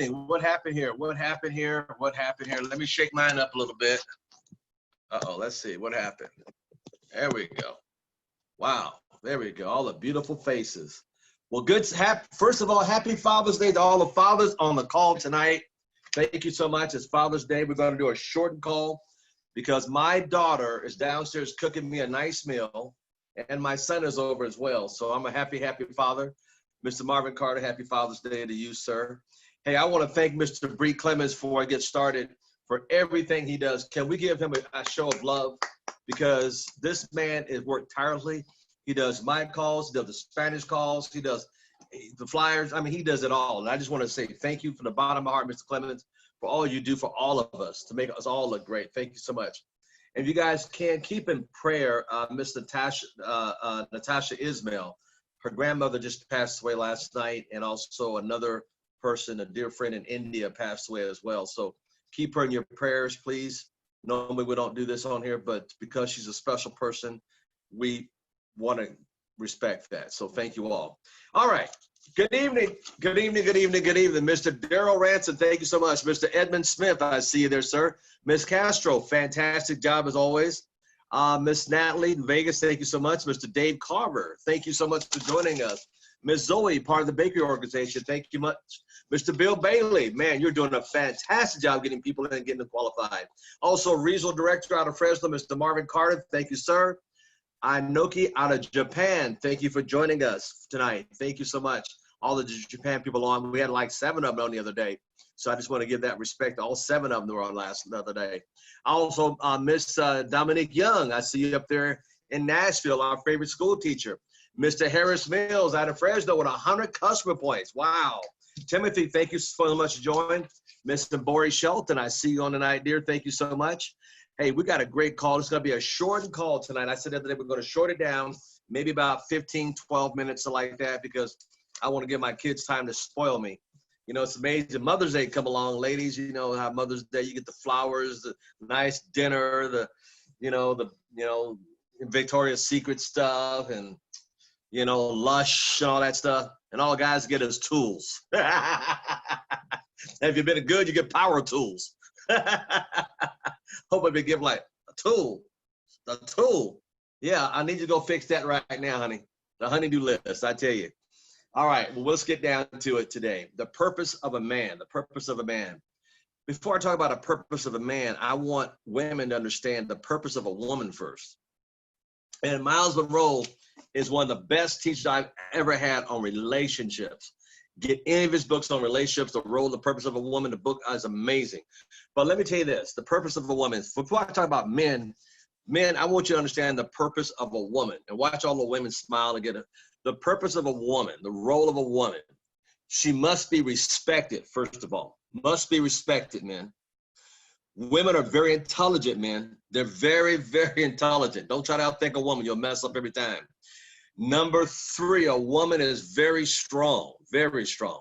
evening. What happened here? What happened here? What happened here? Let me shake mine up a little bit. Uh-oh, let's see. What happened? There we go. Wow. There we go. All the beautiful faces. Well, first of all, happy Father's Day to all the fathers on the call tonight. Thank you so much. It's Father's Day. We're going to do a shortened call because my daughter is downstairs cooking me a nice meal, and my son is over as well. So I'm a happy, happy father. Mr. Marvin Carter, happy Father's Day to you, sir. Hey, I want to thank Mr. Bree Clemens before I get started for everything he does. Can we give him a show of love? Because this man has worked tirelessly. He does my calls, he does the Spanish calls, he does the flyers. I mean, he does it all. And I just want to say thank you from the bottom of my heart, Mr. Clemens, for all you do for all of us to make us all look great. Thank you so much. And if you guys can keep in prayer, Miss Natasha Ismail. Her grandmother just passed away last night, and also another person, a dear friend in India, passed away as well. So keep her in your prayers, please. Normally we don't do this on here, but because she's a special person, we want to respect that. So thank you all. All right. Good evening. Good evening. Good evening. Good evening. Mr. Daryl Ransom, thank you so much. Mr. Edmund Smith, I see you there, sir. Miss Castro, fantastic job as always. Miss Natalie in Vegas, thank you so much. Mr. Dave Carver, thank you so much for joining us. Miss Zoe, part of the bakery organization, thank you much. Mr. Bill Bailey, man, you're doing a fantastic job getting people in and getting them qualified. Also, regional director out of Fresno, Mr. Marvin Carter, thank you, sir. Inoki out of Japan, thank you for joining us tonight. Thank you so much. All the Japan people on, we had like 7 of them on the other day. So I just want to give that respect. All 7 of them were on the other day. Also, Miss Dominique Young, I see you up there in Nashville, our favorite school teacher. Mr. Harris Mills out of Fresno with 100 customer points. Wow. Timothy, thank you so much for joining. Mr. Boris Shelton, I see you on tonight, dear. Thank you so much. Hey, we got a great call. It's going to be a shortened call tonight. I said the other day we're going to short it down, maybe about 15, 12 minutes or like that, because I want to give my kids time to spoil me. You know, it's amazing. Mother's Day come along, ladies. You know how Mother's Day, you get the flowers, the nice dinner, the Victoria's Secret stuff, and Lush and all that stuff. And all guys get is tools. If you've been good, you get power tools. Hope I be give like a tool. Yeah, I need you to go fix that right now, honey. The honey-do list, I tell you. All right, well, let's get down to it today. The purpose of a man, the purpose of a man. Before I talk about the purpose of a man, I want women to understand the purpose of a woman first. And Miles Monroe is one of the best teachers I've ever had on relationships. Get any of his books on relationships, the role, the purpose of a woman, the book is amazing. But let me tell you this, the purpose of a woman, before I talk about men, I want you to understand the purpose of a woman. And watch all the women smile and get it. The purpose of a woman, the role of a woman, she must be respected, first of all. Must be respected, men. Women are very intelligent, men. They're very, very intelligent. Don't try to outthink a woman. You'll mess up every time. Number 3, a woman is very strong, very strong.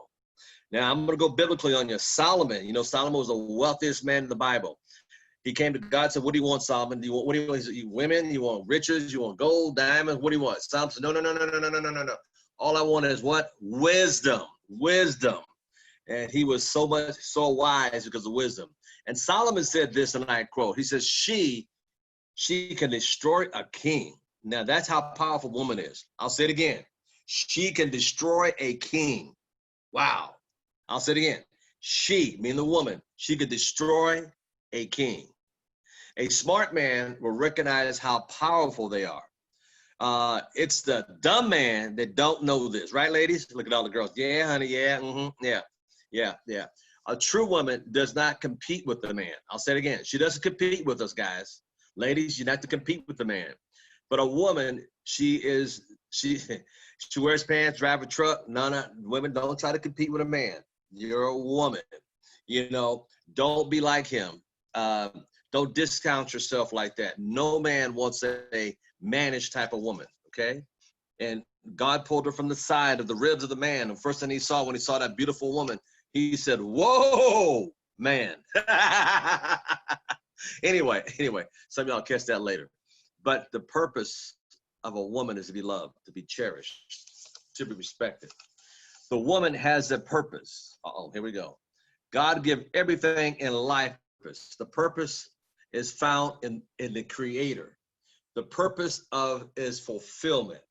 Now, I'm going to go biblically on you. Solomon, Solomon was the wealthiest man in the Bible. He came to God and said, what do you want, Solomon? What do you want? You women? You want riches? You want gold, diamonds? What do you want? Solomon said, no. All I want is what? Wisdom. And he was so wise because of wisdom. And Solomon said this, and I quote, he says, she can destroy a king. Now, that's how powerful a woman is. I'll say it again. She can destroy a king. Wow. I'll say it again. She, meaning the woman, she could destroy a king. A smart man will recognize how powerful they are. It's the dumb man that don't know this, right, ladies? Look at all the girls. Yeah, honey, yeah, yeah. A true woman does not compete with the man. I'll say it again. She doesn't compete with us, guys. Ladies, you have to compete with the man. But a woman, she wears pants, drive a truck. No, women don't try to compete with a man. You're a woman. Don't be like him. Don't discount yourself like that. No man wants a mannish type of woman, okay? And God pulled her from the side of the ribs of the man. And first thing he saw when he saw that beautiful woman, he said, whoa, man. Anyway, some of y'all catch that later. But the purpose of a woman is to be loved, to be cherished, to be respected. The woman has a purpose. Uh-oh, here we go. God give everything in life purpose. The purpose is found in the Creator. The purpose is fulfillment.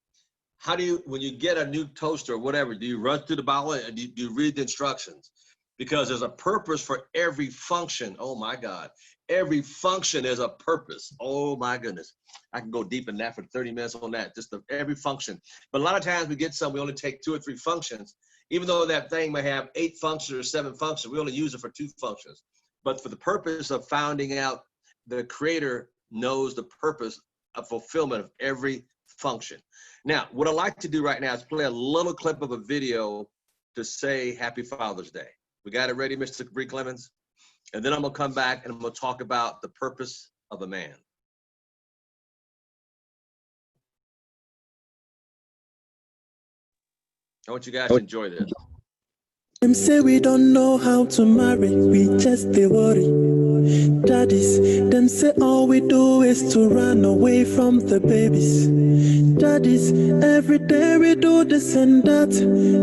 How do you, when you get a new toaster or whatever, do you run through the Bible and do you read the instructions? Because there's a purpose for every function. Oh my God. Every function is a purpose. Oh my goodness. I can go deep in that for 30 minutes on that, just every function. But a lot of times we get some, we only take 2 or 3 functions. Even though that thing may have 8 functions or 7 functions, we only use it for 2 functions. But for the purpose of finding out, the Creator knows the purpose of fulfillment of every function. Now, what I'd like to do right now is play a little clip of a video to say Happy Father's Day. We got it ready, Mr. Bree Clemens? And then I'm gonna come back and I'm gonna talk about the purpose of a man. I want you guys to enjoy this. Them say we don't know how to marry, we just they worry. Daddies, them say all we do is to run away from the babies. Daddies, every day we do this and that.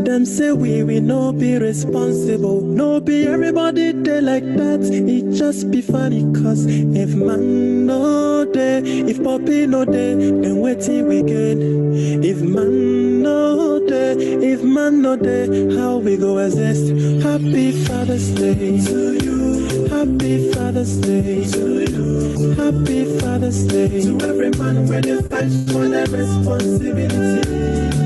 Them say we no be responsible. No be everybody they like that. It just be funny cause if man no day, if Poppy no day, then waiting we get. If man no day, if man no day, how we go exist? Happy Father's Day to you. Happy Father's Day to you. Happy Father's Day to every man when they fight for their responsibility.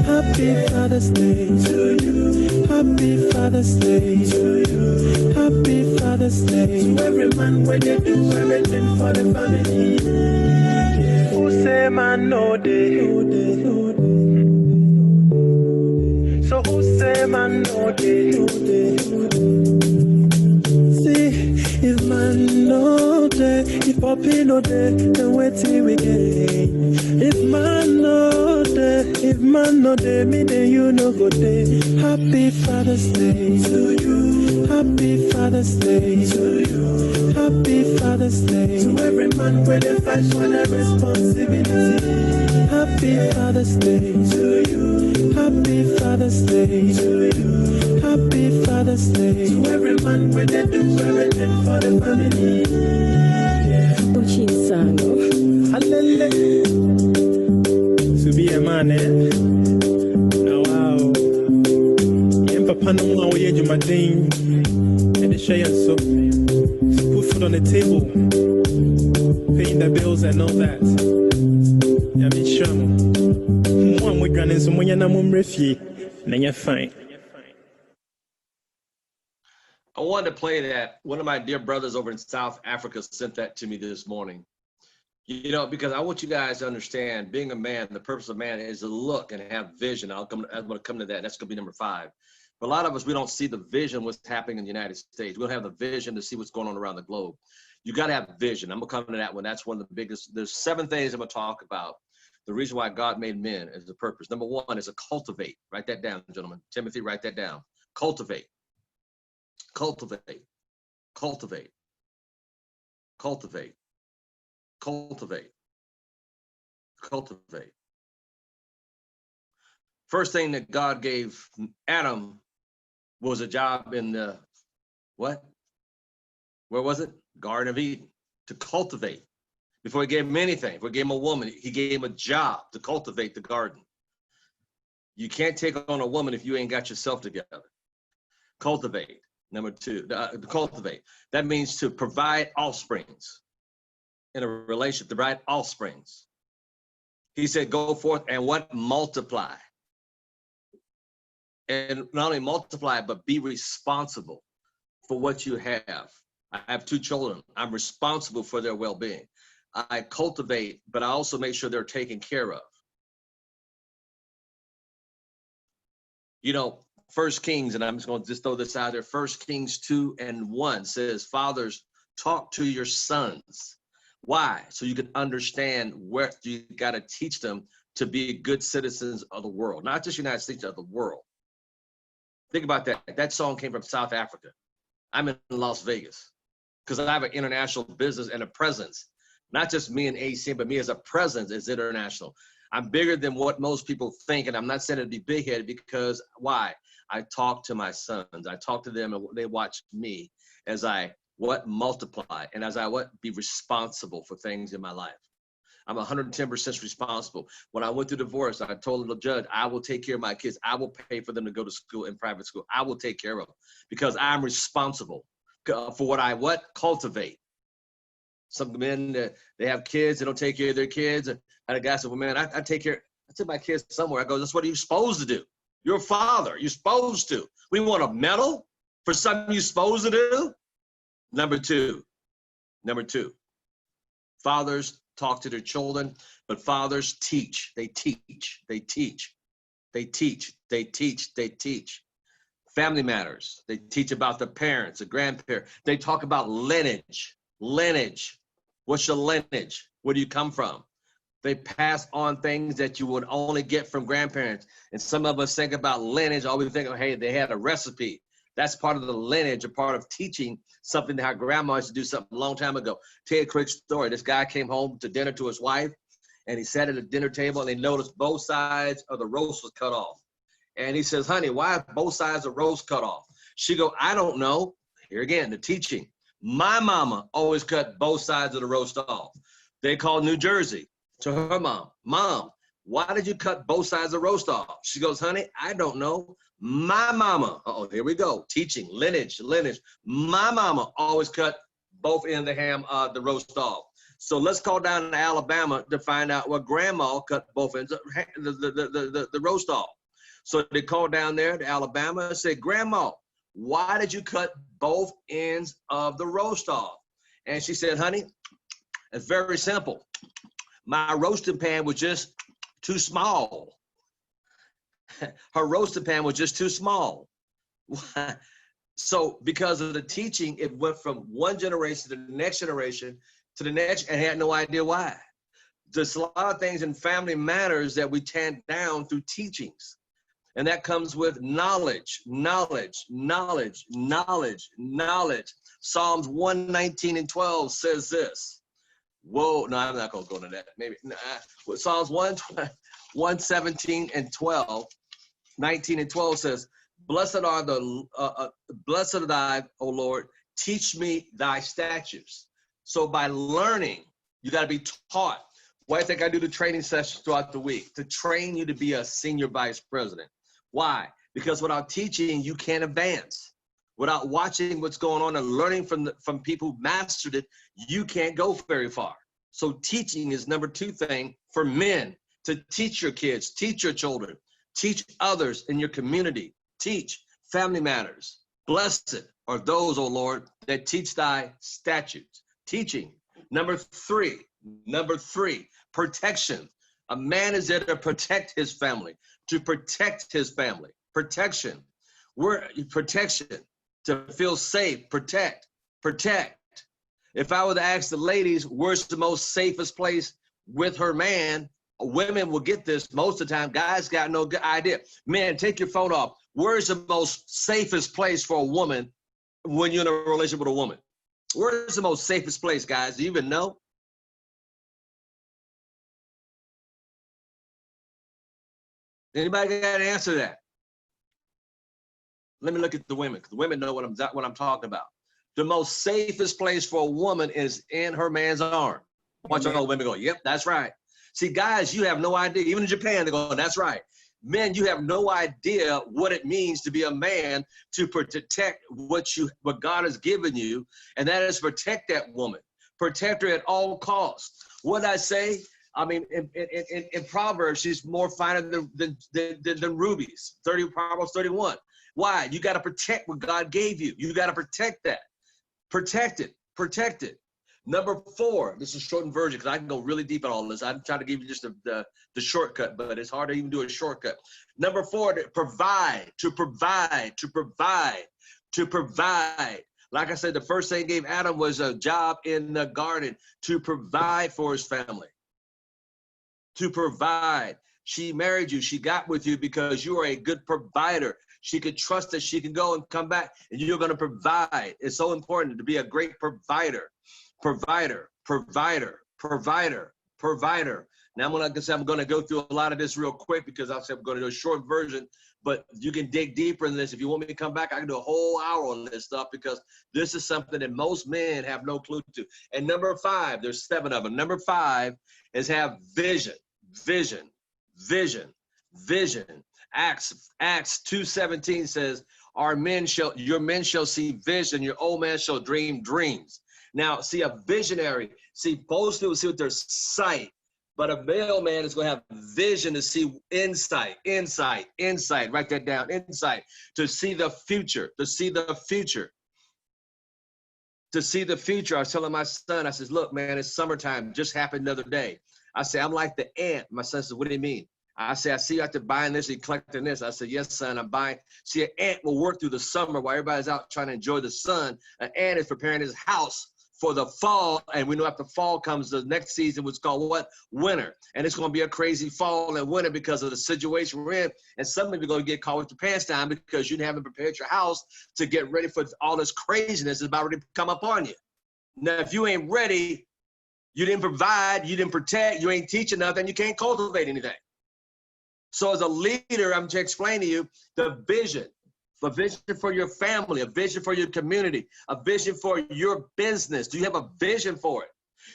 Happy Father's Day to you. Happy Father's Day to you. Happy Father's Day to every man when they do everything for the family. Who say man no day? So who say man no day? See, if man no day, if Poppy no day, then wait till we get. If man no day, if man no day, me then you no go day. Happy Father's Day to you. Happy Father's Day to you. Happy Father's Day to every man when they fight for their responsibility. Happy Father's Day to you. Happy Father's Day to you. Happy Father's Day to every man when they do everything for the family. To be a man, eh? Now, wow. Yen papa no one way you my thing. And the share so put food on the table, paying the bills and all that. Yeah, be sure. One we're granting someone you're not then you're fine. I wanted to play that. One of my dear brothers over in South Africa sent that to me this morning. You know, because I want you guys to understand, being a man, the purpose of man is to look and have vision. I'm going to come to that. That's going to be number 5. But a lot of us, we don't see the vision, what's happening in the United States. We don't have the vision to see what's going on around the globe. You got to have vision. I'm going to come to that one. That's one of the biggest. There's 7 things I'm going to talk about. The reason why God made men is the purpose. Number 1 is to cultivate. Write that down, gentlemen. Timothy, write that down. Cultivate. Cultivate. Cultivate. Cultivate. Cultivate. Cultivate. First thing that God gave Adam was a job in the, what? Where was it? Garden of Eden, to cultivate. Before he gave him anything, before he gave him a woman, he gave him a job to cultivate the garden. You can't take on a woman if you ain't got yourself together. Cultivate. Number 2, cultivate. That means to provide offsprings in a relationship, to provide offsprings. He said, go forth and what? Multiply. And not only multiply, but be responsible for what you have. I have 2 children. I'm responsible for their well-being. I cultivate, but I also make sure they're taken care of. You know, 1 Kings, and I'm just going to throw this out there, 1 Kings 2:1 says, fathers, talk to your sons. Why? So you can understand where you got to teach them to be good citizens of the world, not just United States, of the world. Think about that. That song came from South Africa. I'm in Las Vegas because I have an international business and a presence. Not just me and ACM, but me as a presence is international. I'm bigger than what most people think, and I'm not saying to be big-headed because why? I talk to my sons. I talk to them and they watch me as I multiply and as I be responsible for things in my life. I'm 110% responsible. When I went through divorce, I told the judge, I will take care of my kids. I will pay for them to go to school in private school. I will take care of them because I'm responsible for what I cultivate. Some men, they have kids, they don't take care of their kids. And I had a guy said, well, man, I take my kids somewhere. I go, that's what you're supposed to do. You're a father, you're supposed to. We want a medal for something you're supposed to do. Number two, fathers talk to their children, but fathers teach. They teach. Family matters. They teach about the parents, the grandparents. They talk about lineage. What's your lineage? Where do you come from? They pass on things that you would only get from grandparents. And some of us think about lineage, all we think of, hey, they had a recipe. That's part of the lineage, a part of teaching something that our grandma used to do something a long time ago. Tell you a quick story. This guy came home to dinner to his wife, and he sat at the dinner table, and they noticed both sides of the roast was cut off. And he says, honey, why are both sides of the roast cut off? She go, I don't know. Here again, the teaching. My mama always cut both sides of the roast off. They called New Jersey to her mom. Mom, why did you cut both sides of the roast off? She goes, honey, I don't know. My mama, here we go, teaching, lineage. My mama always cut both ends of the roast off. So let's call down to Alabama to find out what grandma cut both ends of the roast off. So they called down there to Alabama and said, Grandma, why did you cut both ends of the roast off? And she said, honey, it's very simple. My roasting pan was just too small. Her roasting pan was just too small. So because of the teaching, it went from one generation to the next generation to the next and had no idea why. There's a lot of things in family matters that we tan down through teachings. And that comes with knowledge. Psalms 119:12 says this. Whoa, no, I'm not going to go into that. Maybe. Psalms 117:12, 19 and 12 says, blessed are thy, O Lord, teach me thy statutes. So by learning, you got to be taught. Why do you think I do the training sessions throughout the week? To train you to be a senior vice president. Why? Because without teaching, you can't advance. Without watching what's going on and learning from people who mastered it, you can't go very far. So teaching is number two thing for men, to teach your kids, teach your children, teach others in your community, teach family matters. Blessed are those, O Lord, that teach thy statutes. Teaching. Number three, protection. A man is there to protect his family, Protection. Protection. To feel safe, protect. If I were to ask the ladies, where's the most safest place with her man, women will get this most of the time. Guys got no good idea. Man, take your phone off. Where's the most safest place for a woman when you're in a relationship with a woman? Where's the most safest place, guys? Do you even know? Anybody got an answer to that? Let me look at the women, because the women know what I'm talking about. The most safest place for a woman is in her man's arm. Watch all the women go, yep, that's right. See, guys, you have no idea. Even in Japan, they go, that's right. Men, you have no idea what it means to be a man, to protect what God has given you, and that is protect that woman. Protect her at all costs. What did I say? I mean, in Proverbs, she's more finer than rubies. Proverbs 31. Why? You got to protect what God gave you. You got to protect that. Protect it. Number 4, this is a shortened version because I can go really deep on all this. I'm trying to give you just the shortcut, but it's hard to even do a shortcut. Number 4, to provide. Like I said, the first thing he gave Adam was a job in the garden to provide for his family. To provide. She married you. She got with you because you are a good provider. She could trust that she can go and come back and you're going to provide. It's so important to be a great provider. Provider. Now I'm gonna go through a lot of this real quick because I said I'm gonna do a short version, but you can dig deeper in this. If you want me to come back, I can do a whole hour on this stuff because this is something that most men have no clue to. And number 5, there's 7 of them. Number 5 is have vision, vision, vision, vision. Acts 2:17 says, your men shall see vision, your old man shall dream dreams. Now, see, a visionary, see, most people see with their sight, but a male man is going to have vision to see insight, insight, insight. Write that down, insight, to see the future, to see the future. To see the future. I was telling my son, I says, look, man, it's summertime, just happened the other day. I say, I'm like the ant. My son says, what do you mean? I say, I see you out there buying this, you're collecting this. I said, yes, son, I'm buying. See, an ant will work through the summer while everybody's out trying to enjoy the sun. An ant is preparing his house for the fall, and we know after fall comes the next season, which is called what? Winter. And it's going to be a crazy fall and winter because of the situation we're in. And some of you are going to get caught with your pants down because you haven't prepared your house to get ready for all this craziness that's about ready to come upon you. Now, if you ain't ready, you didn't provide, you didn't protect, you ain't teaching nothing, you can't cultivate anything. So as a leader, I'm to explain to you the vision. A vision for your family, a vision for your community, a vision for your business. Do you have a vision for it?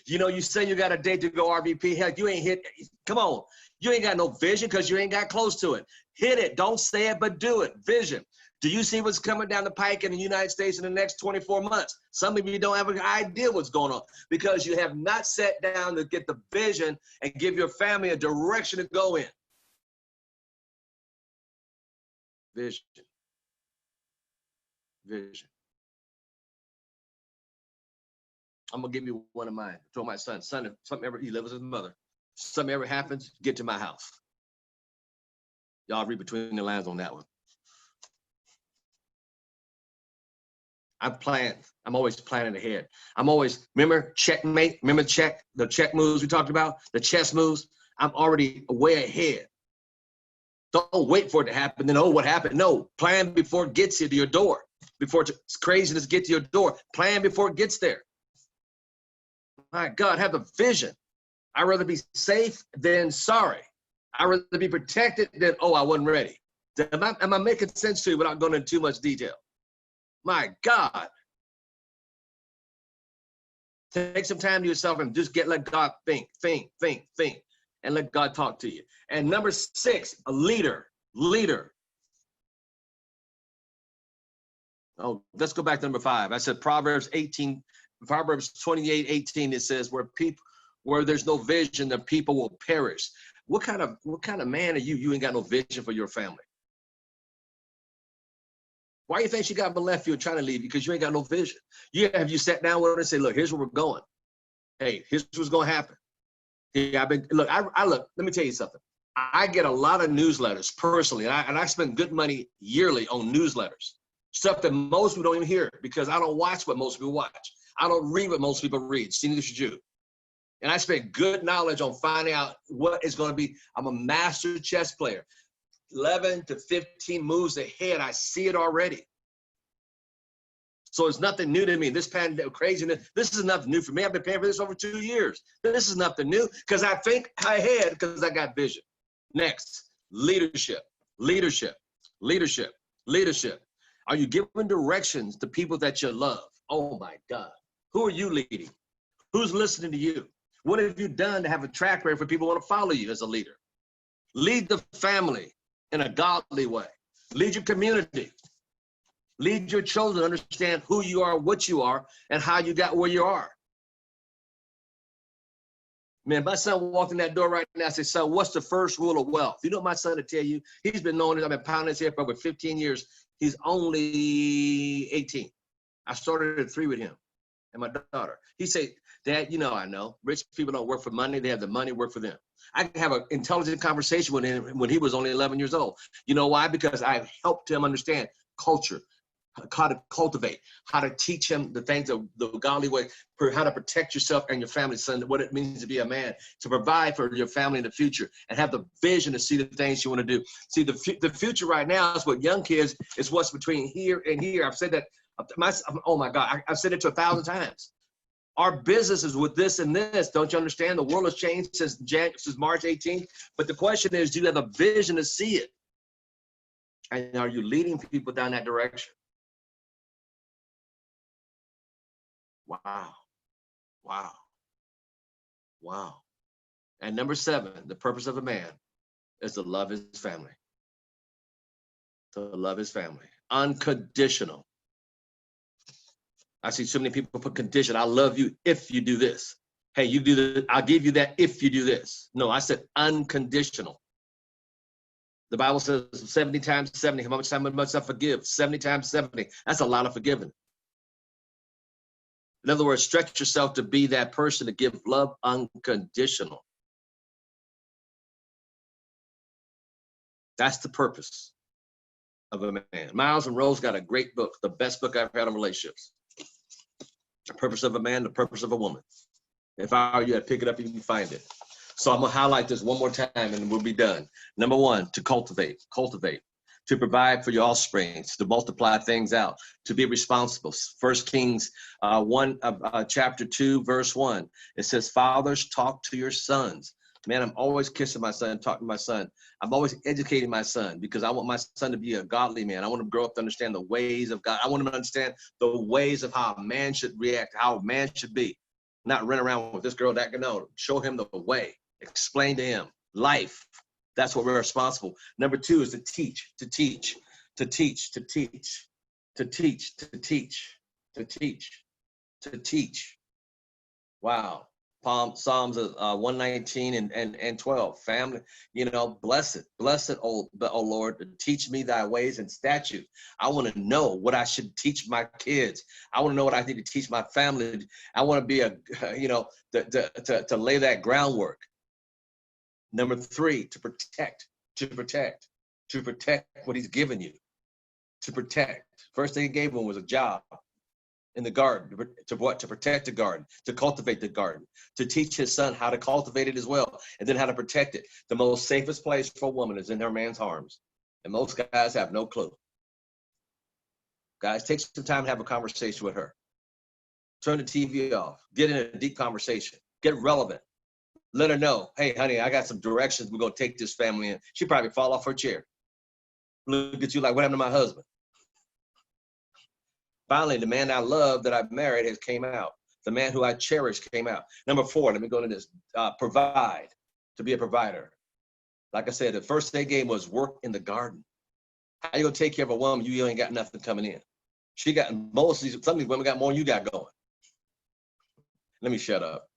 You know, you say you got a date to go RVP. Heck, you ain't hit. Come on. You ain't got no vision because you ain't got close to it. Hit it. Don't say it, but do it. Vision. Do you see what's coming down the pike in the United States in the next 24 months? Some of you don't have an idea what's going on because you have not sat down to get the vision and give your family a direction to go in. Vision. Vision. I'm gonna give you one of mine. I told my son, if something ever, he lives with his mother, something ever happens, get to my house. Y'all read between the lines on that one. I'm always planning ahead. I'm always, remember checkmate, remember the check moves we talked about, the chess moves? I'm already way ahead. Don't wait for it to happen, then, oh, what happened? No, plan before it gets you to your door. Before craziness gets to your door, plan before it gets there. My God, have a vision. I'd rather be safe than sorry. I'd rather be protected than, oh, I wasn't ready. Am I making sense to you without going into too much detail? My God. Take some time to yourself and just let God think, and let God talk to you. And number 6, a leader. Oh, let's go back to number 5. I said Proverbs 28:18. It says where there's no vision, the people will perish. What kind of man are you? You ain't got no vision for your family. Why do you think she got left you and trying to leave? Because you ain't got no vision. Have you sat down with her and say, look, here's where we're going. Hey, here's what's gonna happen. Yeah, let me tell you something. I get a lot of newsletters personally, and I spend good money yearly on newsletters. Stuff that most people don't even hear because I don't watch what most people watch. I don't read what most people read. Neither should you. And I spend good knowledge on finding out what is going to be. I'm a master chess player. 11 to 15 moves ahead. I see it already. So it's nothing new to me. This pandemic craziness, this is nothing new for me. I've been paying for this over 2 years. This is nothing new because I think ahead because I got vision. Next, leadership. Are you giving directions to people that you love? Oh my God. Who are you leading? Who's listening to you? What have you done to have a track record for people who want to follow you as a leader? Lead the family in a godly way. Lead your community. Lead your children to understand who you are, what you are, and how you got where you are. Man, my son walked in that door right now. I said, son, what's the first rule of wealth? You know what my son will tell you? He's been knowing this. I've been pounding his head for over 15 years. He's only 18. I started at 3 with him and my daughter. He said, Dad, you know, I know. Rich people don't work for money. They have the money work for them. I can have an intelligent conversation with him when he was only 11 years old. You know why? Because I've helped him understand culture, how to cultivate, how to teach him the things of the godly way, how to protect yourself and your family, son, what it means to be a man, to provide for your family in the future, and have the vision to see the things you want to do. See, the future right now is what young kids is what's between here and here. I've said that, oh my God, I've said it to 1,000 times. Our business is with this and this. Don't you understand? The world has changed since March 18th. But the question is, do you have a vision to see it? And are you leading people down that direction? Wow. Wow. Wow. And number 7, the purpose of a man is to love his family. To love his family. Unconditional. I see so many people put condition. I love you if you do this. Hey, you do this. I'll give you that if you do this. No, I said unconditional. The Bible says 70 times 70. How much time must I forgive? 70 times 70. That's a lot of forgiving. In other words, stretch yourself to be that person to give love unconditional. That's the purpose of a man. Miles and Rose got a great book, the best book I've read on relationships. The purpose of a man, the purpose of a woman. If I were you, I'd pick it up and you can find it. So I'm gonna highlight this one more time and we'll be done. Number 1, to cultivate, to provide for your offspring, to multiply things out, to be responsible. 1 Kings chapter 2, verse 1. It says, fathers, talk to your sons. Man, I'm always kissing my son, talking to my son. I'm always educating my son because I want my son to be a godly man. I want him to grow up to understand the ways of God. I want him to understand the ways of how a man should react, how a man should be. Not run around with this girl, that girl. No, show him the way. Explain to him life. That's what we're responsible. Number 2 is to teach, to teach, to teach, to teach, to teach, to teach, to teach, to teach. Wow. Psalms 119 and 12. Family, bless it, oh Lord, teach me thy ways and statutes. I want to know what I should teach my kids. I want to know what I need to teach my family. I want to be to lay that groundwork. Number 3, to protect what he's given you. To protect. First thing he gave him was a job in the garden. To what? To protect the garden, to cultivate the garden, to teach his son how to cultivate it as well, and then how to protect it. The most safest place for a woman is in her man's arms. And most guys have no clue. Guys, take some time to have a conversation with her. Turn the TV off. Get in a deep conversation. Get relevant. Let her know, hey, honey, I got some directions we're going to take this family in. She'd probably fall off her chair. Look at you like, what happened to my husband? Finally, the man I love that I've married has came out. The man who I cherish came out. Number 4, let me go to this. Provide, to be a provider. Like I said, the first they gave was work in the garden. How you going to take care of a woman you ain't got nothing coming in? She got, some of these women got more than you got going. Let me shut up.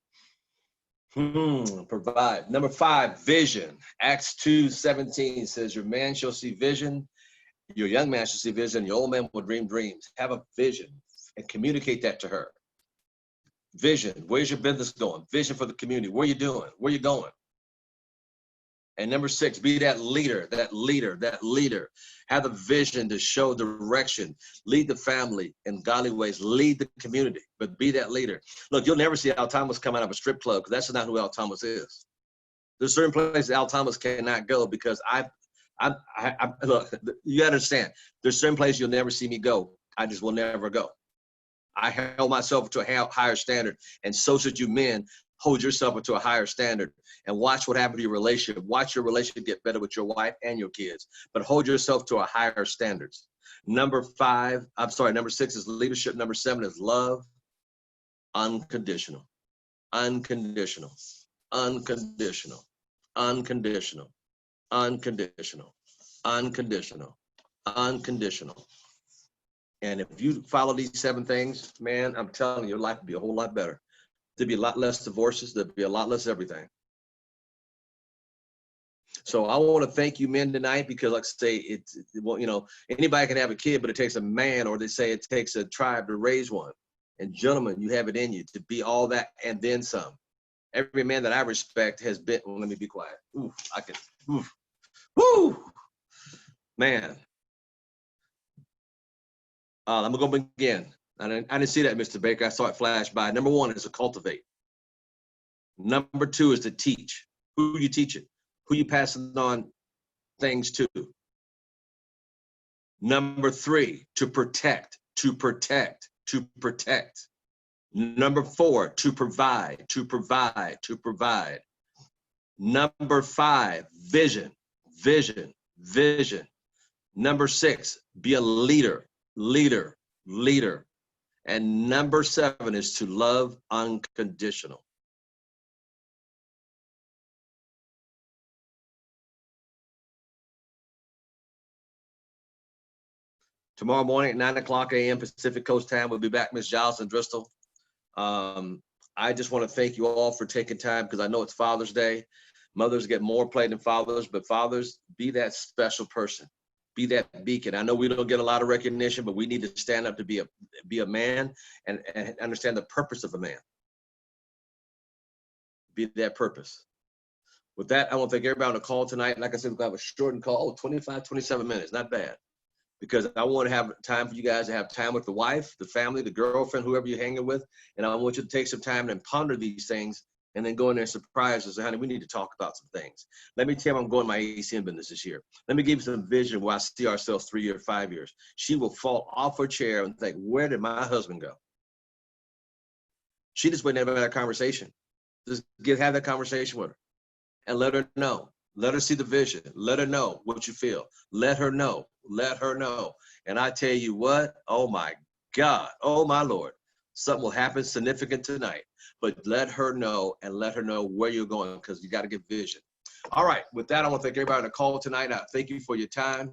Provide. Number 5, vision. Acts 2:17 says, your man shall see vision, your young man shall see vision, your old man will dream dreams. Have a vision and communicate that to her. Vision. Where's your business going? Vision for the community. What are you doing? Where are you going? And number 6, be that leader. Have the vision to show direction. Lead the family in godly ways. Lead the community, but be that leader. Look, you'll never see Al Thomas come out of a strip club because that's not who Al Thomas is. There's certain places Al Thomas cannot go because look, you understand. There's certain places you'll never see me go. I just will never go. I held myself to a higher standard, and so should you men. Hold yourself to a higher standard and watch what happens to your relationship. Watch your relationship get better with your wife and your kids, but hold yourself to a higher standards. Number 6 is leadership. Number 7 is love. Unconditional, unconditional, unconditional, unconditional, unconditional, unconditional, unconditional. And if you follow these 7 things, man, I'm telling you, your life will be a whole lot better. There'd be a lot less divorces. There'd be a lot less everything. So I want to thank you men tonight because, like I say, anybody can have a kid, but it takes a man, or they say it takes a tribe to raise one. And gentlemen, you have it in you to be all that and then some. Every man that I respect has been, well, let me be quiet. Woo, man. I'm going to go begin. I didn't see that, Mr. Baker. I saw it flash by. Number 1 is to cultivate. Number 2 is to teach. Who you teaching? Who you passing on things to? Number 3, to protect, to protect, to protect. Number 4, to provide, to provide, to provide. Number 5, vision, vision, vision. Number 6, be a leader, leader, leader. And number 7 is to love unconditional. Tomorrow morning at 9 o'clock a.m. Pacific Coast time, we'll be back, Ms. Giles and Bristol. I just want to thank you all for taking time, because I know it's Father's Day. Mothers get more play than fathers, but fathers, be that special person. Be that beacon. I know we don't get a lot of recognition, but we need to stand up to be a man and understand the purpose of a man. Be that purpose. With that, I want to thank everybody on the call tonight. Like I said, we're going to have a shortened call, 25, 27 minutes, not bad. Because I want to have time for you guys to have time with the wife, the family, the girlfriend, whoever you're hanging with. And I want you to take some time and ponder these things, and then go in there and surprise us. Honey, we need to talk about some things. Let me tell you, I'm going my ACN business this year. Let me give you some vision where I see ourselves 3 years, 5 years. She will fall off her chair and think, where did my husband go? She just wouldn't have that conversation. Just have that conversation with her and let her know. Let her see the vision. Let her know what you feel. Let her know. Let her know. And I tell you what, oh my God, oh my Lord, something will happen significant tonight. But let her know, and let her know where you're going, because you got to get vision. All right, with that, I want to thank everybody on the call tonight. I thank you for your time.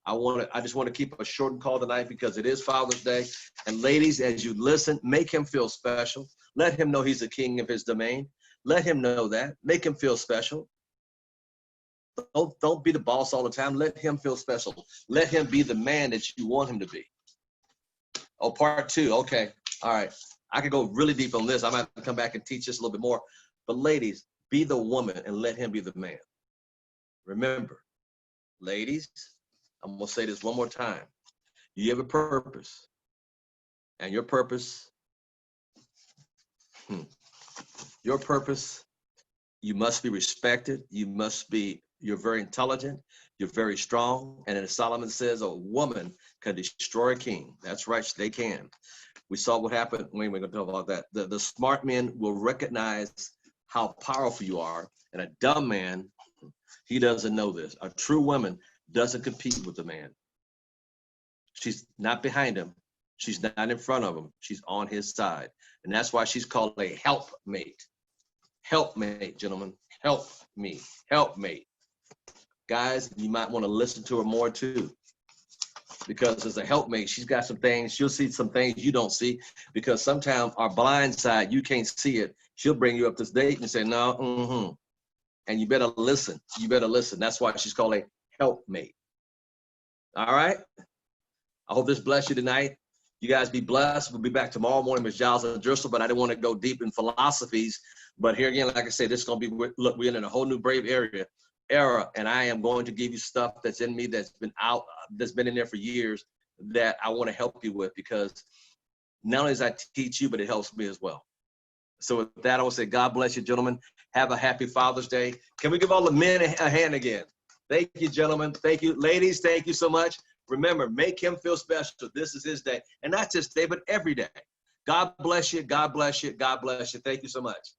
I just want to keep a short call tonight because it is Father's Day. And ladies, as you listen, make him feel special. Let him know he's the king of his domain. Let him know that. Make him feel special. Don't be the boss all the time. Let him feel special. Let him be the man that you want him to be. Oh, part 2. Okay. All right. I could go really deep on this. I might have to come back and teach this a little bit more. But ladies, be the woman and let him be the man. Remember, ladies, I'm going to say this one more time. You have a purpose. And your purpose, you must be respected. You're very intelligent. You're very strong. And as Solomon says, a woman can destroy a king. That's right, they can. We saw what happened. We're going to talk about that. The smart men will recognize how powerful you are. And a dumb man, he doesn't know this. A true woman doesn't compete with the man. She's not behind him. She's not in front of him. She's on his side. And that's why she's called a helpmate. Helpmate, gentlemen. Help me. Helpmate. Guys, you might want to listen to her more too. Because as a helpmate, she's got some things, she'll see some things you don't see, because sometimes our blind side, you can't see it. She'll bring you up to date and say, no, and you better listen. You better listen. That's why she's called a helpmate. All right? I hope this blessed you tonight. You guys be blessed. We'll be back tomorrow morning with Giles and Driscoll, but I didn't want to go deep in philosophies. But here again, like I said, this is going to be, look, we're in a whole new brave era, and I am going to give you stuff that's in me that's been in there for years that I want to help you with, because not only does I teach you, but it helps me as well. So with that, I will say, God bless you, gentlemen. Have a happy Father's Day. Can we give all the men a hand again? Thank you, gentlemen. Thank you. Ladies, thank you so much. Remember, make him feel special. This is his day. And not just day, but every day. God bless you. God bless you. God bless you. Thank you so much.